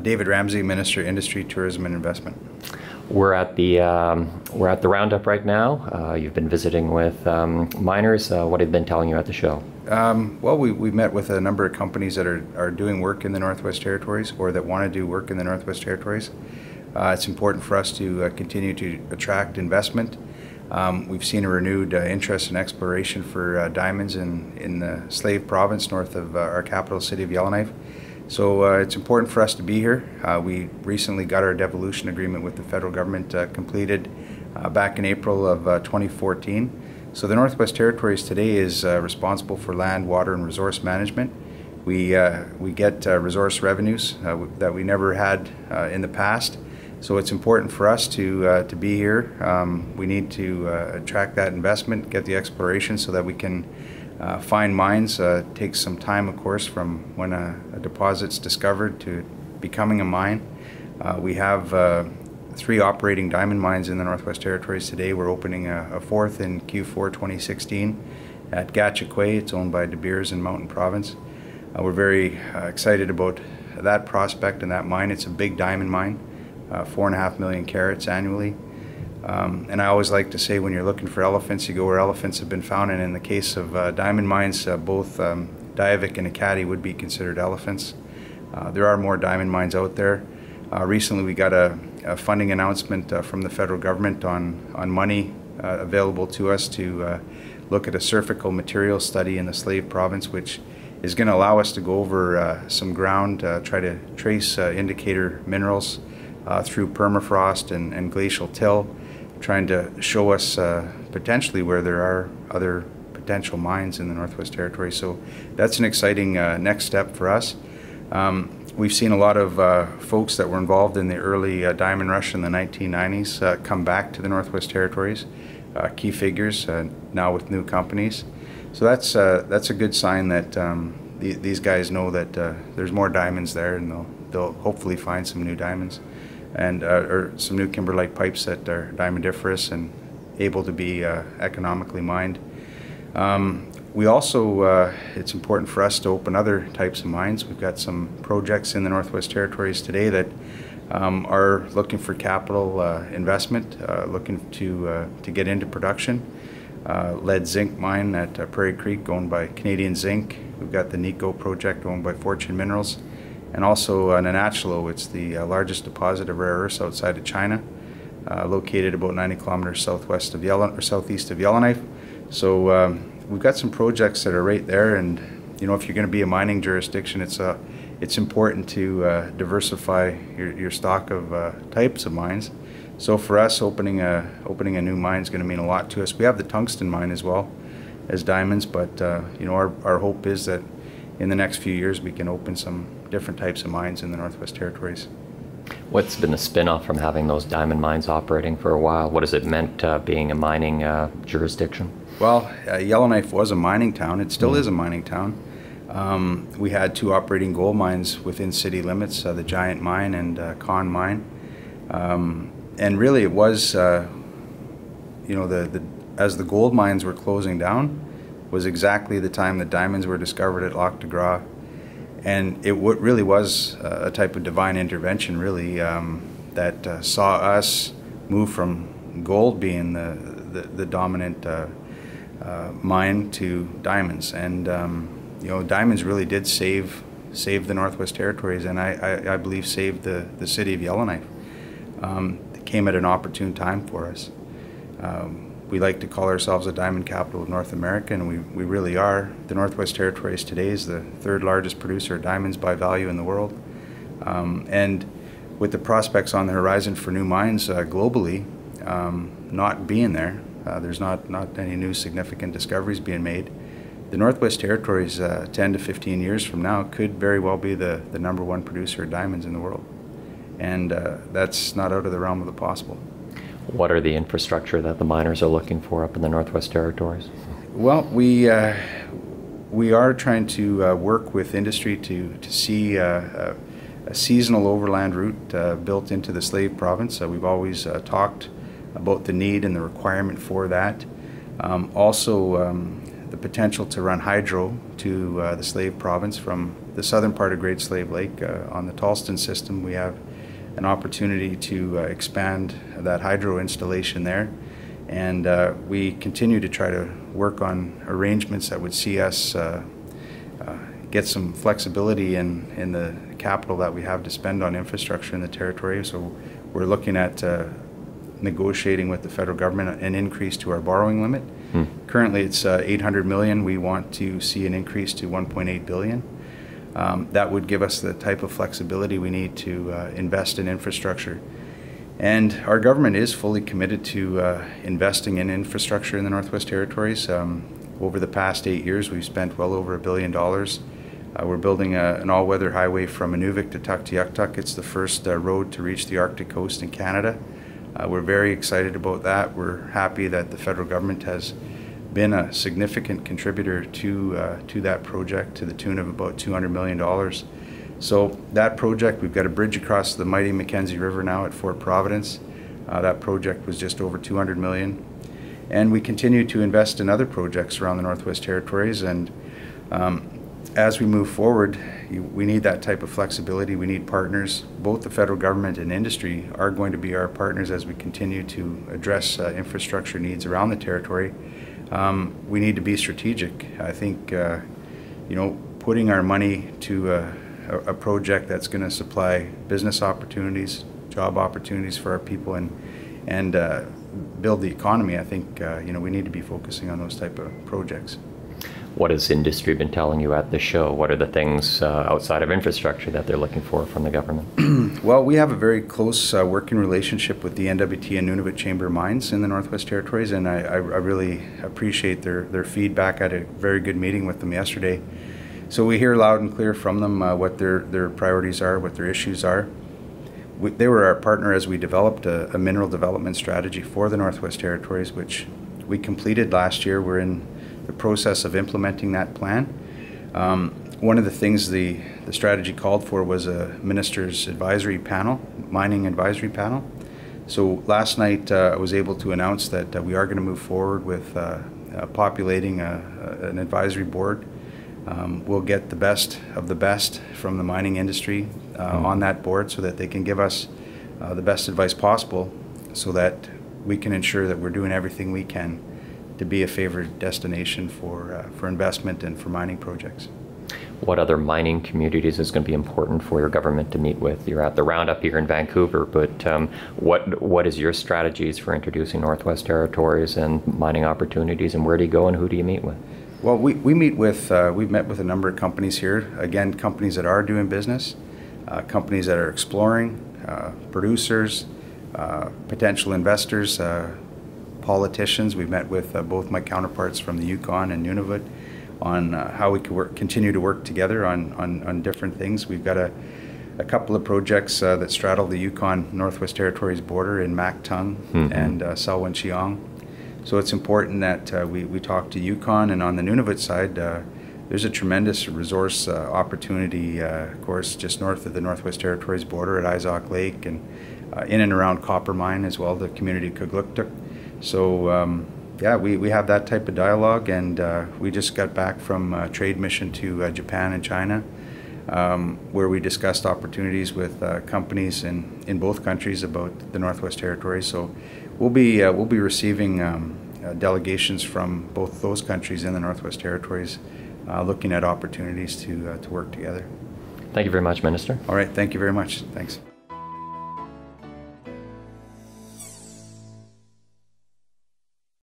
David Ramsay, Minister of Industry, Tourism and Investment. We're at the Roundup right now. You've been visiting with miners. What have they been telling you at the show? Well, we met with a number of companies that are doing work in the Northwest Territories or that want to do work in the Northwest Territories. It's important for us to continue to attract investment. We've seen a renewed interest in exploration for diamonds in the Slave Province north of our capital city of Yellowknife. So it's important for us to be here. We recently got our devolution agreement with the federal government completed back in April of 2014. So the Northwest Territories today is responsible for land, water, and resource management. We get resource revenues that we never had in the past. So it's important for us to be here. We need to attract that investment, get the exploration so that we can find mines. Takes some time, of course, from when a deposit's discovered to becoming a mine. We have 3 operating diamond mines in the Northwest Territories today. We're opening a 4th in Q4 2016 at Gatcho Kue. It's owned by De Beers in Mountain Province. We're very excited about that prospect and that mine. It's a big diamond mine, 4.5 million carats annually. And I always like to say, when you're looking for elephants, you go where elephants have been found. And in the case of diamond mines, both Diavik and Ekati would be considered elephants. There are more diamond mines out there. Recently we got a funding announcement from the federal government on money available to us to look at a surfical material study in the Slave Province, which is going to allow us to go over some ground, try to trace indicator minerals through permafrost and glacial till, trying to show us potentially where there are other potential mines in the Northwest Territories. So that's an exciting next step for us. We've seen a lot of folks that were involved in the early diamond rush in the 1990s come back to the Northwest Territories, key figures now with new companies. So that's a good sign that these guys know that there's more diamonds there, and they'll hopefully find some new diamonds and or some new kimberlite pipes that are diamondiferous and able to be economically mined. We also, it's important for us to open other types of mines. We've got some projects in the Northwest Territories today that are looking for capital investment, looking to get into production. Lead zinc mine at Prairie Creek, owned by Canadian Zinc. We've got the Nico project, owned by Fortune Minerals. And also Nanachalo, it's the largest deposit of rare earths outside of China, located about 90 kilometers southeast of Yellowknife. So we've got some projects that are right there, and you know, if you're going to be a mining jurisdiction, it's important to diversify your stock of types of mines. So for us, opening a new mine is going to mean a lot to us. We have the tungsten mine as well as diamonds, but you know, our hope is that in the next few years we can open some different types of mines in the Northwest Territories. What's been the spin-off from having those diamond mines operating for a while? What has it meant being a mining jurisdiction? Well, Yellowknife was a mining town. It still is a mining town. We had 2 operating gold mines within city limits, the Giant Mine and Con Mine. And really it was, you know, as the gold mines were closing down was exactly the time that diamonds were discovered at Lac de Gras. And it really was a type of divine intervention, really, that saw us move from gold being the dominant mine to diamonds. And you know, diamonds really did save the Northwest Territories, and I believe saved the city of Yellowknife. It came at an opportune time for us. We like to call ourselves a diamond capital of North America, and we really are. The Northwest Territories today is the 3rd largest producer of diamonds by value in the world. And with the prospects on the horizon for new mines globally not being there, there's not any new significant discoveries being made. The Northwest Territories 10 to 15 years from now could very well be the #1 producer of diamonds in the world. And that's not out of the realm of the possible. What are the infrastructure that the miners are looking for up in the Northwest Territories? Well, we are trying to work with industry to see a seasonal overland route built into the Slave Province. We've always talked about the need and the requirement for that. Also, the potential to run hydro to the Slave Province from the southern part of Great Slave Lake, on the Tallston system, we have an opportunity to expand that hydro installation there. And we continue to try to work on arrangements that would see us get some flexibility in the capital that we have to spend on infrastructure in the territory. So we're looking at negotiating with the federal government an increase to our borrowing limit. Currently it's 800 million. We want to see an increase to 1.8 billion. That would give us the type of flexibility we need to invest in infrastructure. And our government is fully committed to investing in infrastructure in the Northwest Territories. Over the past 8 years, we've spent well over $1 billion. We're building an all-weather highway from Inuvik to Tuktoyaktuk. It's the first road to reach the Arctic coast in Canada. We're very excited about that. We're happy that the federal government has been a significant contributor to that project to the tune of about $200 million. So that project, we've got a bridge across the mighty Mackenzie River now at Fort Providence. That project was just over $200 million. And we continue to invest in other projects around the Northwest Territories. And as we move forward, we need that type of flexibility. We need partners. Both the federal government and industry are going to be our partners as we continue to address infrastructure needs around the territory. We need to be strategic. I think, putting our money to a project that's going to supply business opportunities, job opportunities for our people, and build the economy, I think we need to be focusing on those type of projects. What has industry been telling you at the show? What are the things outside of infrastructure that they're looking for from the government? Well, we have a very close working relationship with the NWT and Nunavut Chamber of Mines in the Northwest Territories, and I really appreciate their feedback. I had a very good meeting with them yesterday. So we hear loud and clear from them what their priorities are, what their issues are. They were our partner as we developed a mineral development strategy for the Northwest Territories, which we completed last year. We're in the process of implementing that plan. One of the things the strategy called for was a minister's advisory panel, mining advisory panel. So last night I was able to announce that we are going to move forward with populating an advisory board. We'll get the best of the best from the mining industry on that board so that they can give us the best advice possible so that we can ensure that we're doing everything we can to be a favored destination for investment and for mining projects. What other mining communities is going to be important for your government to meet with? You're at the Roundup here in Vancouver, but what is your strategies for introducing Northwest Territories and mining opportunities, and where do you go and who do you meet with? Well, we've met with a number of companies here. Again, companies that are doing business, companies that are exploring, producers, potential investors, politicians. We've met with both my counterparts from the Yukon and Nunavut on how we could continue to work together on different things. We've got a couple of projects that straddle the Yukon Northwest Territories border in Mactung and Salween-Cheong. So it's important that we talk to Yukon, and on the Nunavut side, there's a tremendous resource opportunity, of course, just north of the Northwest Territories border at Izok Lake and in and around Copper Mine as well, the community of Kugluktuk. So yeah, we have that type of dialogue, and we just got back from a trade mission to Japan and China, where we discussed opportunities with companies in both countries about the Northwest Territories. So we'll be receiving delegations from both those countries and the Northwest Territories, looking at opportunities to work together. Thank you very much, Minister. All right, thank you very much. Thanks.